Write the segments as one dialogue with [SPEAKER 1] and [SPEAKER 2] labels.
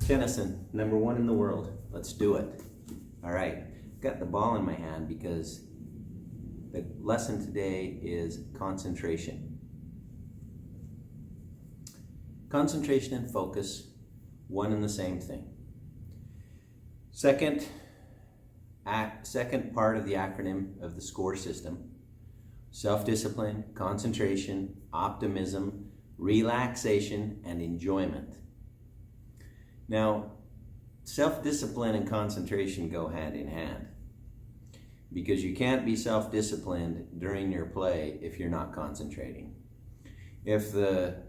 [SPEAKER 1] Tennyson, #1 in the world. Let's do it. All right, got the ball in my hand because the lesson today is concentration. Concentration and focus, one and the same thing. Second part of the acronym of the SCORE system: self-discipline, concentration, optimism, relaxation, and enjoyment. Now, self-discipline and concentration go hand in hand, because you can't be self-disciplined during your play if you're not concentrating. If the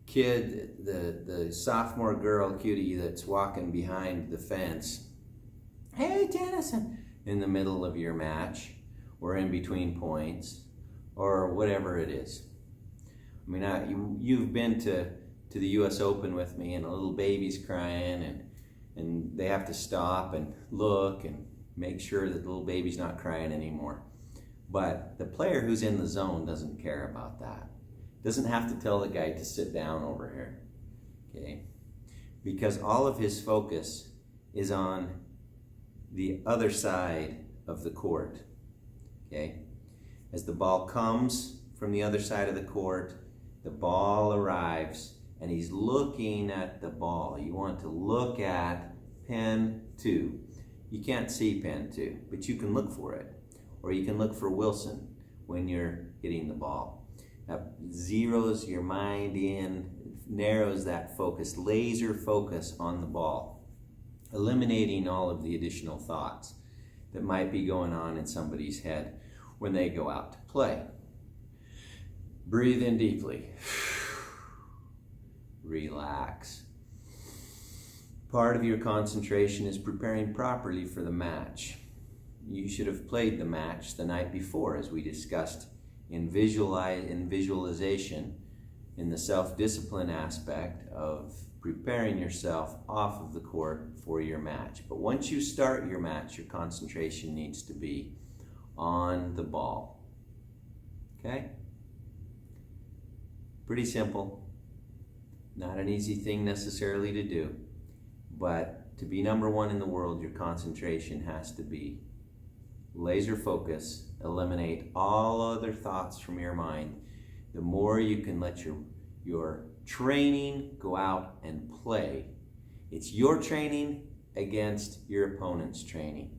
[SPEAKER 1] kid, the sophomore girl cutie that's walking behind the fence, "Hey, Tennyson," in the middle of your match or in between points or whatever it is. I mean, you've been to the US Open with me, and a little baby's crying, and they have to stop and look and make sure that the little baby's not crying anymore. But the player who's in the zone doesn't care about that. Doesn't have to tell the guy to sit down over here, okay? Because all of his focus is on the other side of the court, okay? As the ball comes from the other side of the court, the ball arrives, and he's looking at the ball. You want to look at pin 2. You can't see pin 2, but you can look for it. Or you can look for Wilson when you're hitting the ball. That zeroes your mind in, narrows that focus, laser focus on the ball, eliminating all of the additional thoughts that might be going on in somebody's head when they go out to play. Breathe in deeply. Relax. Part of your concentration is preparing properly for the match. You should have played the match the night before, as we discussed in visualization, in the self-discipline aspect of preparing yourself off of the court for your match. But once you start your match, your concentration needs to be on the ball. Okay? Pretty simple. Not an easy thing necessarily to do, but to be #1 in the world, your concentration has to be laser focus, eliminate all other thoughts from your mind. The more you can let your training go out and play. It's your training against your opponent's training.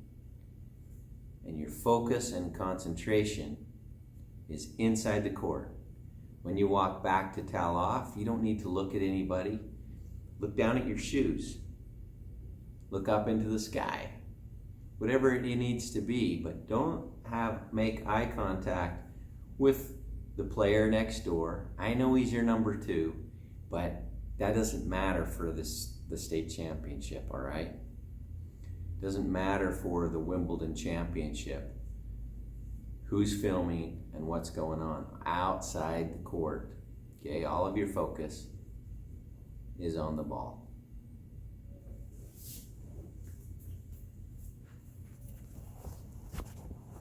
[SPEAKER 1] And your focus and concentration is inside the court. When you walk back to towel off, you don't need to look at anybody. Look down at your shoes. Look up into the sky. Whatever it needs to be, but don't make eye contact with the player next door. I know he's your #2, but that doesn't matter for the state championship, all right? Doesn't matter for the Wimbledon championship. Who's filming and what's going on outside the court, okay? All of your focus is on the ball.